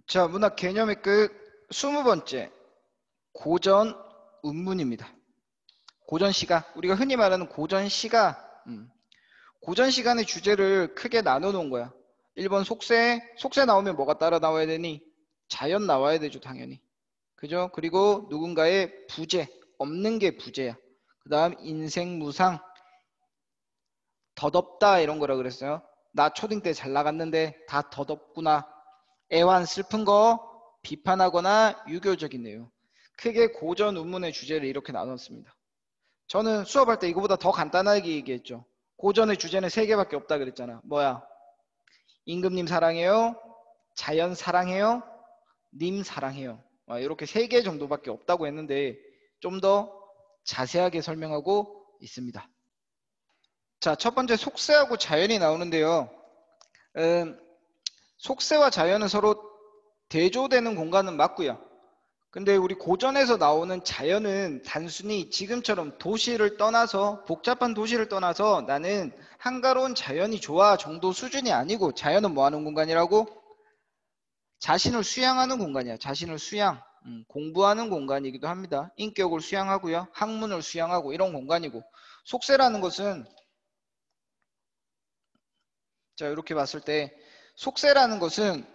자, 문학 개념의 끝 20번째 고전 운문입니다. 고전 시가, 우리가 흔히 말하는 고전 시가, 고전 시간의 주제를 크게 나눠 놓은 거야. 1번 속세 나오면 뭐가 따라 나와야 되니? 자연 나와야 되죠, 당연히. 그죠? 그리고 누군가의 부재, 없는 게 부재야. 그 다음 인생무상, 덧없다 이런 거라 그랬어요. 나 초딩 때 잘 나갔는데 다 덧없구나. 애환 슬픈 거, 비판하거나 유교적인 내용. 크게 고전 운문의 주제를 이렇게 나눴습니다. 저는 수업할 때 이거보다 더 간단하게 얘기했죠. 고전의 주제는 3개밖에 없다 그랬잖아. 뭐야? 임금님 사랑해요, 자연 사랑해요, 님 사랑해요. 이렇게 3개 정도밖에 없다고 했는데 좀 더 자세하게 설명하고 있습니다. 자, 첫 번째 속세하고 자연이 나오는데요. 속세와 자연은 서로 대조되는 공간은 맞고요. 근데 우리 고전에서 나오는 자연은 단순히 지금처럼 도시를 떠나서, 복잡한 도시를 떠나서 나는 한가로운 자연이 좋아 정도 수준이 아니고, 자연은 뭐 하는 공간이라고? 자신을 수양하는 공간이야. 자신을 수양, 공부하는 공간이기도 합니다. 인격을 수양하고요, 학문을 수양하고 이런 공간이고, 속세라는 것은, 자, 이렇게 봤을 때 속세라는 것은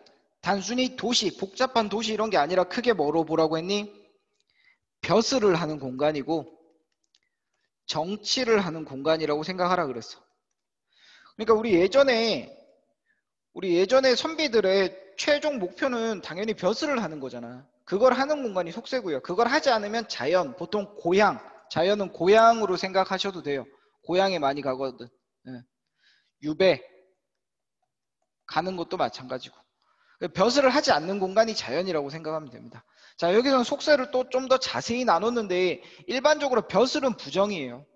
단순히 도시, 복잡한 도시 이런 게 아니라 크게 뭐로 보라고 했니? 벼슬을 하는 공간이고 정치를 하는 공간이라고 생각하라 그랬어. 그러니까 우리 예전에 선비들의 최종 목표는 당연히 벼슬을 하는 거잖아. 그걸 하는 공간이 속세고요. 그걸 하지 않으면 자연, 보통 고향, 자연은 고향으로 생각하셔도 돼요. 고향에 많이 가거든. 예. 유배 가는 것도 마찬가지고. 벼슬을 하지 않는 공간이 자연이라고 생각하면 됩니다. 자, 여기서는 속세를 또 좀 더 자세히 나눴는데, 일반적으로 벼슬은 부정이에요.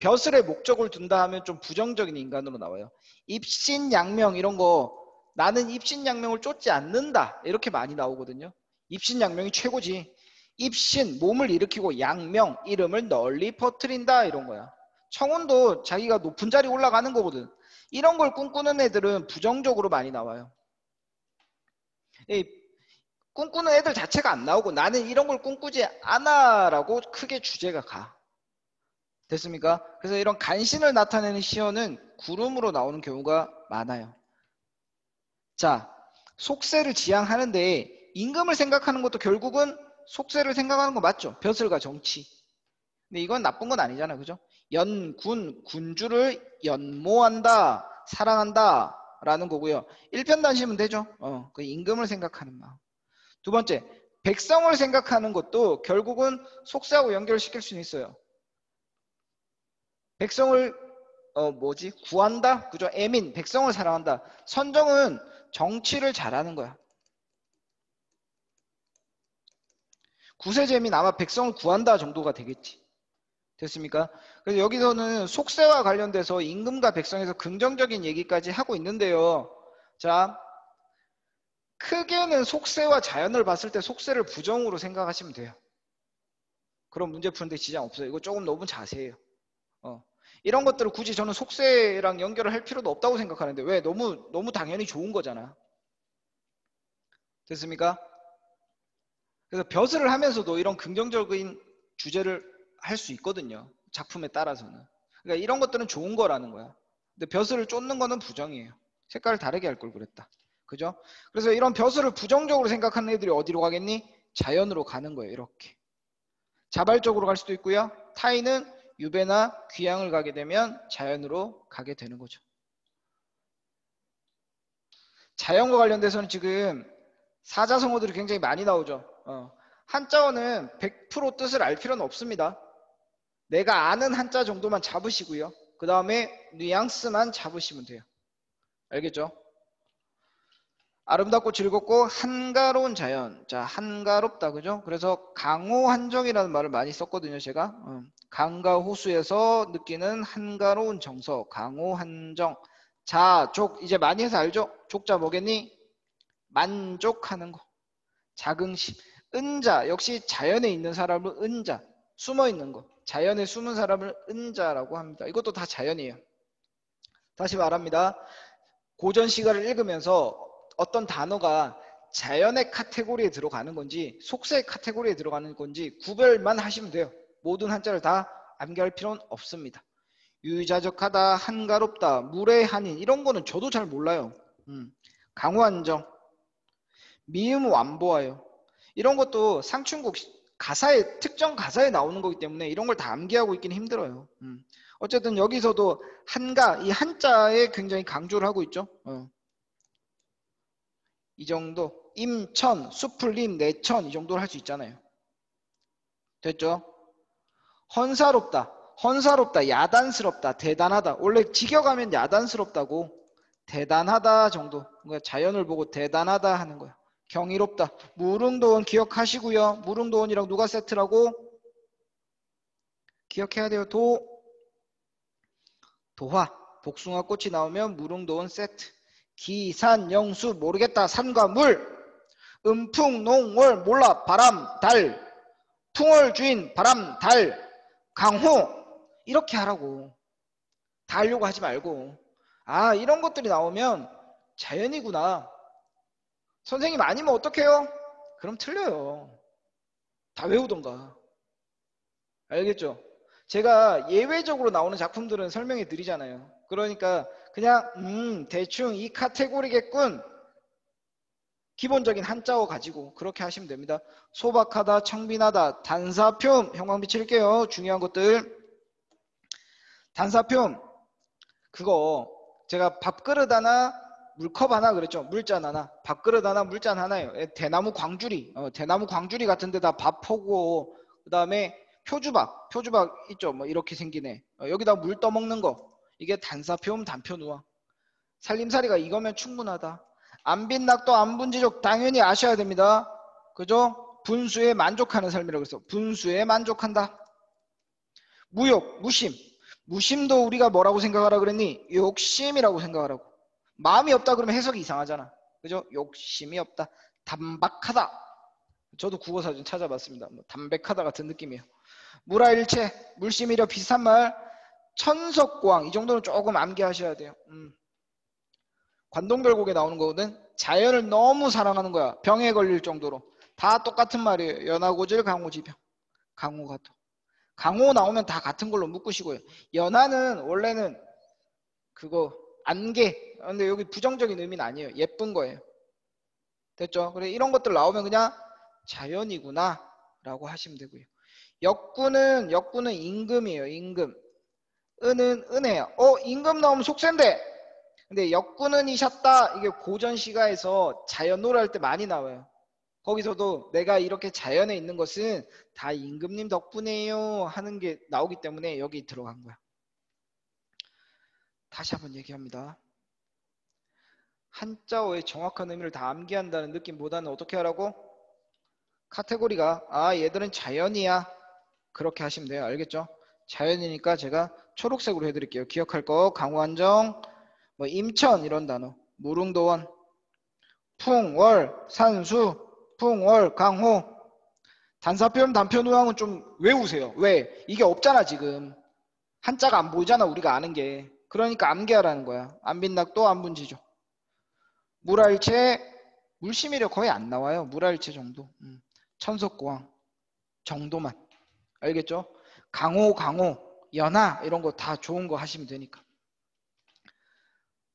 벼슬의 목적을 둔다 하면 좀 부정적인 인간으로 나와요. 입신양명 이런 거, 나는 입신양명을 쫓지 않는다 이렇게 많이 나오거든요. 입신양명이 최고지. 입신, 몸을 일으키고, 양명, 이름을 널리 퍼뜨린다 이런 거야. 청운도 자기가 높은 자리 올라가는 거거든. 이런 걸 꿈꾸는 애들은 부정적으로 많이 나와요. 이 꿈꾸는 애들 자체가 안 나오고, 나는 이런 걸 꿈꾸지 않아 라고 크게 주제가 가. 됐습니까? 그래서 이런 간신을 나타내는 시어는 구름으로 나오는 경우가 많아요. 자, 속세를 지향하는데 임금을 생각하는 것도 결국은 속세를 생각하는 거 맞죠? 벼슬과 정치. 근데 이건 나쁜 건 아니잖아, 그죠? 연군, 군주를 연모한다, 사랑한다 라는 거고요. 일편단심은 되죠. 그 임금을 생각하는 마음. 두 번째, 백성을 생각하는 것도 결국은 속세하고 연결시킬 수는 있어요. 백성을 구한다? 그죠? 애민, 백성을 사랑한다. 선정은 정치를 잘하는 거야. 구세재민 아마 백성을 구한다 정도가 되겠지. 됐습니까? 그래서 여기서는 속세와 관련돼서 임금과 백성에서 긍정적인 얘기까지 하고 있는데요. 자, 크게는 속세와 자연을 봤을 때 속세를 부정으로 생각하시면 돼요. 그런 문제 푸는데 지장 없어요. 이거 조금 너무 자세해요. 이런 것들을 굳이 저는 속세랑 연결을 할 필요도 없다고 생각하는데, 왜? 너무 당연히 좋은 거잖아. 됐습니까? 그래서 벼슬을 하면서도 이런 긍정적인 주제를 할 수 있거든요. 작품에 따라서는. 그러니까 이런 것들은 좋은 거라는 거야. 근데 벼슬을 쫓는 거는 부정이에요. 색깔을 다르게 할 걸 그랬다. 그죠? 그래서 이런 벼슬을 부정적으로 생각하는 애들이 어디로 가겠니? 자연으로 가는 거예요. 이렇게. 자발적으로 갈 수도 있고요. 타인은 유배나 귀향을 가게 되면 자연으로 가게 되는 거죠. 자연과 관련돼서는 지금 사자성어들이 굉장히 많이 나오죠. 한자어는 100% 뜻을 알 필요는 없습니다. 내가 아는 한자 정도만 잡으시고요. 그 다음에 뉘앙스만 잡으시면 돼요. 알겠죠? 아름답고 즐겁고 한가로운 자연. 자, 한가롭다, 그죠? 그래서 강호한정이라는 말을 많이 썼거든요, 제가. 강과 호수에서 느끼는 한가로운 정서, 강호한정. 자, 족, 이제 많이 해서 알죠? 족자 뭐겠니? 만족하는 거. 자긍심. 은자, 역시 자연에 있는 사람을 은자, 숨어 있는 거. 자연에 숨은 사람을 은자라고 합니다. 이것도 다 자연이에요. 다시 말합니다. 고전 시가를 읽으면서 어떤 단어가 자연의 카테고리에 들어가는 건지 속세의 카테고리에 들어가는 건지 구별만 하시면 돼요. 모든 한자를 다 암기할 필요는 없습니다. 유유자적하다, 한가롭다, 무례한인 이런 거는 저도 잘 몰라요. 강우안정, 미음 완보하여 이런 것도 상춘곡 가사에 특정 가사에 나오는 거기 때문에 이런 걸 다 암기하고 있기는 힘들어요. 어쨌든 여기서도 한가 이 한자에 굉장히 강조를 하고 있죠. 이 정도 임천, 수풀림, 내천 이 정도를 할 수 있잖아요. 됐죠? 헌사롭다, 헌사롭다, 야단스럽다, 대단하다. 원래 직역하면 야단스럽다고 대단하다 정도. 그러니까 자연을 보고 대단하다 하는 거야. 경이롭다. 무릉도원 기억하시고요. 무릉도원이랑 누가 세트라고? 기억해야 돼요. 도화. 복숭아 꽃이 나오면 무릉도원 세트. 기산, 영수 모르겠다. 산과 물. 음풍, 농, 월 몰라. 바람, 달. 풍월, 주인, 바람, 달. 강호. 이렇게 하라고. 다 하려고 하지 말고. 아, 이런 것들이 나오면 자연이구나. 선생님 아니면 어떡해요? 그럼 틀려요. 다 외우던가. 알겠죠? 제가 예외적으로 나오는 작품들은 설명해 드리잖아요. 그러니까 그냥 대충 이 카테고리겠군. 기본적인 한자어 가지고 그렇게 하시면 됩니다. 소박하다, 청빈하다, 단사표 형광 비칠게요. 중요한 것들. 단사표 그거 제가 밥그릇 하나 물컵 하나 그랬죠. 물잔 하나 밥그릇 하나 물잔 하나요. 대나무 광주리 대나무 광주리 같은 데다 밥 퍼고 그 다음에 표주박 있죠. 뭐 이렇게 생기네. 여기다 물 떠먹는 거 이게 단사표음 단표누아. 살림살이가 이거면 충분하다. 안빈낙도 안분지족 당연히 아셔야 됩니다. 그죠? 분수에 만족하는 삶이라고 했어. 분수에 만족한다. 무욕 무심 무심도 우리가 뭐라고 생각하라 그랬니? 욕심이라고 생각하라고. 마음이 없다 그러면 해석이 이상하잖아. 그죠? 욕심이 없다. 담박하다. 저도 국어사전 찾아봤습니다. 뭐 담백하다 같은 느낌이에요. 무라일체, 물심이려 비슷한 말. 천석고왕 이 정도는 조금 암기하셔야 돼요. 관동별곡에 나오는 거거든. 자연을 너무 사랑하는 거야. 병에 걸릴 정도로. 다 똑같은 말이에요. 연하고질 강호지병. 강호가도. 강호 나오면 다 같은 걸로 묶으시고요. 연하는 원래는 그거 안개. 근데 여기 부정적인 의미는 아니에요. 예쁜 거예요. 됐죠? 그래 이런 것들 나오면 그냥 자연이구나 라고 하시면 되고요. 역구는 임금이에요. 임금. 은은 은혜야. 임금 나오면 속셈데. 근데 역구는 이셨다. 이게 고전 시가에서 자연 노래할 때 많이 나와요. 거기서도 내가 이렇게 자연에 있는 것은 다 임금님 덕분이에요 하는 게 나오기 때문에 여기 들어간 거야. 다시 한번 얘기합니다. 한자어의 정확한 의미를 다 암기한다는 느낌보다는 어떻게 하라고? 카테고리가 얘들은 자연이야. 그렇게 하시면 돼요. 알겠죠? 자연이니까 제가 초록색으로 해드릴게요. 기억할 거 강우안정, 뭐 임천 이런 단어, 무릉도원, 풍월, 산수, 풍월, 강호. 단사표음 단표누항은 좀 외우세요. 왜? 이게 없잖아 지금. 한자가 안 보이잖아 우리가 아는 게. 그러니까 암기하라는 거야. 안빈낙도 안분지죠. 물알체 물심이려 거의 안 나와요. 물알체 정도. 천석고왕 정도만. 알겠죠? 강호, 연하 이런 거 다 좋은 거 하시면 되니까.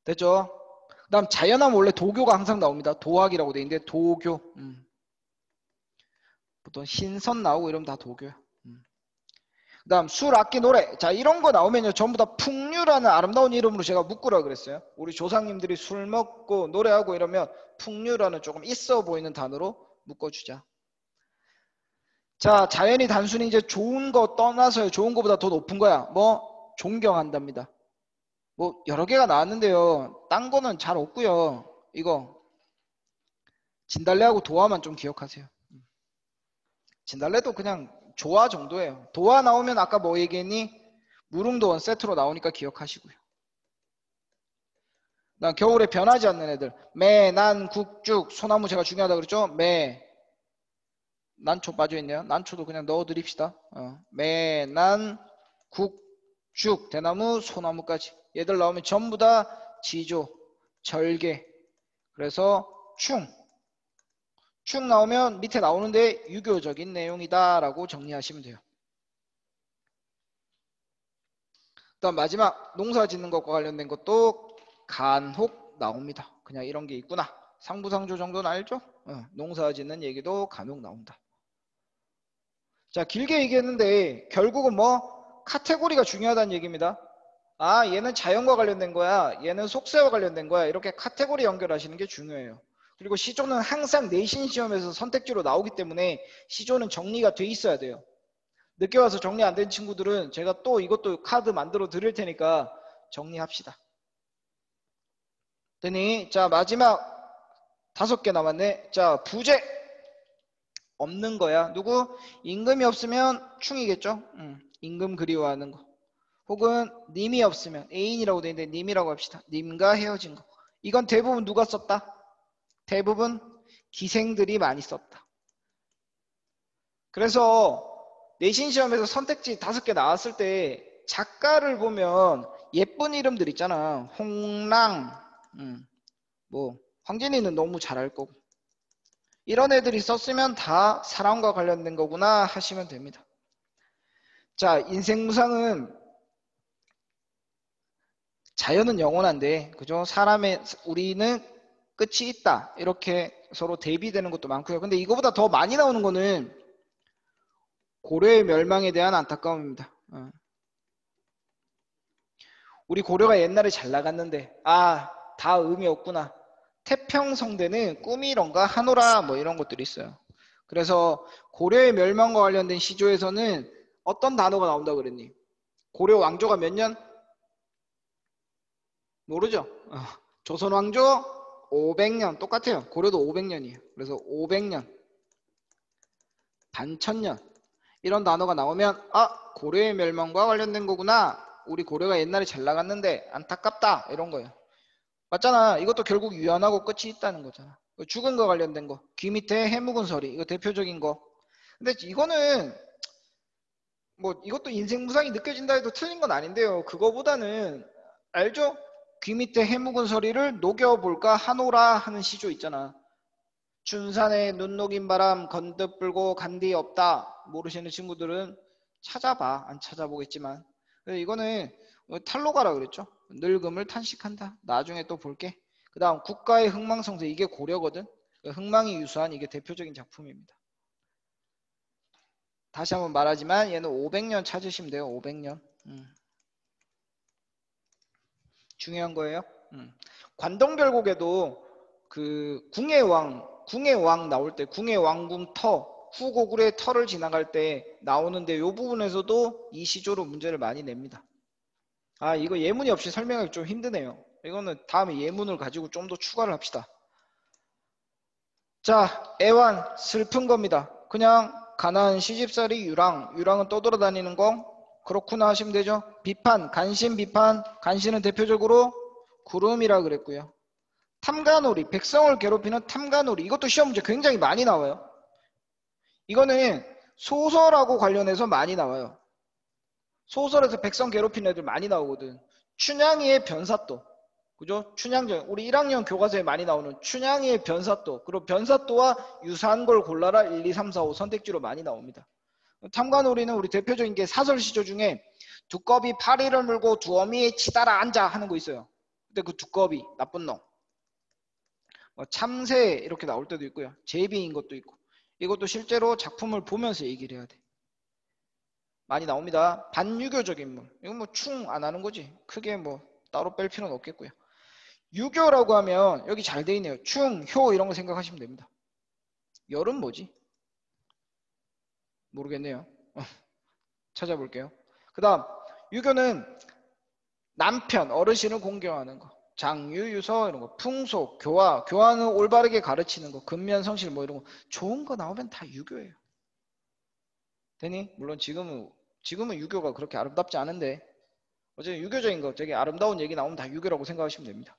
됐죠? 그 다음 자연하면 원래 도교가 항상 나옵니다. 도학이라고 돼 있는데 도교. 보통 신선 나오고 이러면 다 도교야. 그 다음 술, 악기, 노래. 자 이런 거 나오면요 전부 다 풍류라는 아름다운 이름으로 제가 묶으라 그랬어요. 우리 조상님들이 술 먹고 노래하고 이러면 풍류라는 조금 있어 보이는 단어로 묶어주자. 자 자연이 단순히 이제 좋은 거 떠나서요. 좋은 거보다 더 높은 거야. 뭐 존경한답니다. 뭐 여러 개가 나왔는데요. 딴 거는 잘 없고요. 이거 진달래하고 도화만 좀 기억하세요. 진달래도 그냥 조화 정도예요. 도화 나오면 아까 뭐 얘기했니? 무릉도원 세트로 나오니까 기억하시고요. 난 겨울에 변하지 않는 애들. 매, 난, 국죽, 소나무 제가 중요하다 그랬죠? 매, 난초 빠져있네요. 난초도 그냥 넣어드립시다. 매, 난, 국죽, 대나무, 소나무까지. 얘들 나오면 전부 다 지조, 절개. 그래서 충. 축 나오면 밑에 나오는데 유교적인 내용이다라고 정리하시면 돼요. 그다음 마지막 농사 짓는 것과 관련된 것도 간혹 나옵니다. 그냥 이런 게 있구나. 상부상조 정도는 알죠? 농사 짓는 얘기도 간혹 나온다. 자, 길게 얘기했는데 결국은 뭐 카테고리가 중요하다는 얘기입니다. 아, 얘는 자연과 관련된 거야. 얘는 속세와 관련된 거야. 이렇게 카테고리 연결하시는 게 중요해요. 그리고 시조는 항상 내신 시험에서 선택지로 나오기 때문에 시조는 정리가 돼 있어야 돼요. 늦게 와서 정리 안 된 친구들은 제가 또 이것도 카드 만들어 드릴 테니까 정리합시다. 되니 자, 마지막 5개 남았네. 자, 부재 없는 거야. 누구? 임금이 없으면 충이겠죠. 임금 그리워하는 거. 혹은 님이 없으면 애인이라고 돼 있는데 님이라고 합시다. 님과 헤어진 거. 이건 대부분 누가 썼다? 대부분 기생들이 많이 썼다. 그래서 내신 시험에서 선택지 5개 나왔을 때 작가를 보면 예쁜 이름들 있잖아. 홍랑, 뭐 황진이는 너무 잘할 거고. 이런 애들이 썼으면 다 사랑과 관련된 거구나 하시면 됩니다. 자, 인생무상은 자연은 영원한데, 그죠? 우리는 끝이 있다. 이렇게 서로 대비되는 것도 많고요. 근데 이거보다 더 많이 나오는 거는 고려의 멸망에 대한 안타까움입니다. 우리 고려가 옛날에 잘 나갔는데, 다 의미 없구나. 태평성대는 꿈이런가 하노라 뭐 이런 것들이 있어요. 그래서 고려의 멸망과 관련된 시조에서는 어떤 단어가 나온다 그랬니? 고려 왕조가 몇 년? 모르죠. 조선 왕조 500년 똑같아요. 고려도 500년이에요. 그래서 500년, 반천년 이런 단어가 나오면 고려의 멸망과 관련된 거구나. 우리 고려가 옛날에 잘 나갔는데 안타깝다 이런 거예요. 맞잖아. 이것도 결국 유연하고 끝이 있다는 거잖아. 죽은 거 관련된 거. 귀 밑에 해묵은 서리. 이거 대표적인 거. 근데 이거는 뭐 이것도 인생 무상이 느껴진다 해도 틀린 건 아닌데요. 그거보다는 알죠? 귀 밑에 해묵은 서리를 녹여볼까 하노라 하는 시조 있잖아. 춘산에 눈 녹인 바람 건듯 불고 간디 없다. 모르시는 친구들은 찾아봐. 안 찾아보겠지만. 이거는 탈로가라 그랬죠. 늙음을 탄식한다. 나중에 또 볼게. 그 다음 국가의 흥망성쇠. 이게 고려거든. 흥망이 유수한 이게 대표적인 작품입니다. 다시 한번 말하지만 얘는 500년 찾으시면 돼요. 500년. 중요한 거예요. 관동별곡에도 그 궁의 왕 나올 때 궁의 왕궁 후고구려의 터를 지나갈 때 나오는데 이 부분에서도 이 시조로 문제를 많이 냅니다. 이거 예문이 없이 설명하기 좀 힘드네요. 이거는 다음에 예문을 가지고 좀 더 추가를 합시다. 자, 애완 슬픈 겁니다. 그냥 가난한 시집살이 유랑은 떠돌아다니는 거 그렇구나 하시면 되죠. 비판, 간신 비판, 간신은 대표적으로 구름이라 그랬고요. 탐관오리, 백성을 괴롭히는 탐관오리. 이것도 시험 문제 굉장히 많이 나와요. 이거는 소설하고 관련해서 많이 나와요. 소설에서 백성 괴롭히는 애들 많이 나오거든. 춘향이의 변사또. 그죠? 춘향전. 우리 1학년 교과서에 많이 나오는 춘향이의 변사또. 그리고 변사또와 유사한 걸 골라라 1, 2, 3, 4, 5 선택지로 많이 나옵니다. 탐관오리는 우리 대표적인 게 사설시조 중에 두꺼비 파리를 물고 두어미에 치달아 앉아 하는 거 있어요. 근데 그 두꺼비 나쁜 놈. 참새 이렇게 나올 때도 있고요. 제비인 것도 있고. 이것도 실제로 작품을 보면서 얘기를 해야 돼. 많이 나옵니다. 반유교적 인물. 이건 뭐 충 안 하는 거지. 크게 뭐 따로 뺄 필요는 없겠고요. 유교라고 하면 여기 잘 돼 있네요. 충, 효 이런 거 생각하시면 됩니다. 열은 뭐지? 모르겠네요. 찾아볼게요. 그 다음 유교는 남편, 어르신을 공경하는 거. 장유, 유서 이런 거. 풍속, 교화는 올바르게 가르치는 거. 근면, 성실 뭐 이런 거. 좋은 거 나오면 다 유교예요. 되니? 물론 지금은 유교가 그렇게 아름답지 않은데 어쨌든 유교적인 거 되게 아름다운 얘기 나오면 다 유교라고 생각하시면 됩니다.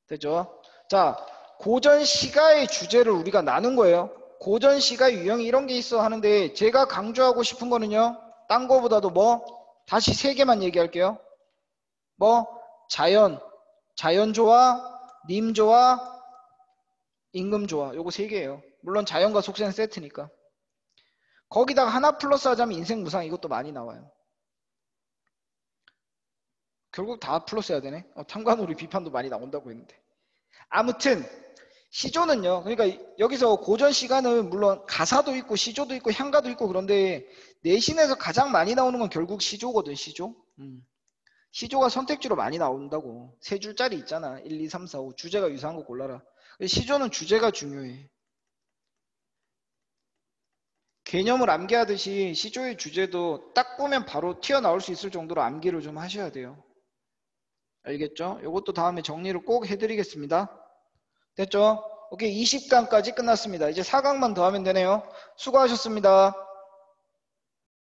됐죠? 자, 고전 시가의 주제를 우리가 나눈 거예요. 고전 시가 유형이 이런 게 있어 하는데 제가 강조하고 싶은 거는요. 딴 거보다도 다시 3개만 얘기할게요. 자연조화, 님조화, 임금 조화. 요거 세 개예요. 물론 자연과 속세는 세트니까. 거기다가 하나 플러스 하자면 인생 무상 이것도 많이 나와요. 결국 다 플러스 해야 되네. 탐관오리 비판도 많이 나온다고 했는데. 아무튼 시조는요. 그러니까 여기서 고전 시가는 물론 가사도 있고 시조도 있고 향가도 있고 그런데 내신에서 가장 많이 나오는 건 결국 시조거든. 시조. 시조가 선택지로 많이 나온다고. 세 줄짜리 있잖아. 1, 2, 3, 4, 5. 주제가 유사한 거 골라라. 시조는 주제가 중요해. 개념을 암기하듯이 시조의 주제도 딱 보면 바로 튀어나올 수 있을 정도로 암기를 좀 하셔야 돼요. 알겠죠? 이것도 다음에 정리를 꼭 해드리겠습니다. 됐죠? 오케이, 20강까지 끝났습니다. 이제 4강만 더 하면 되네요. 수고하셨습니다.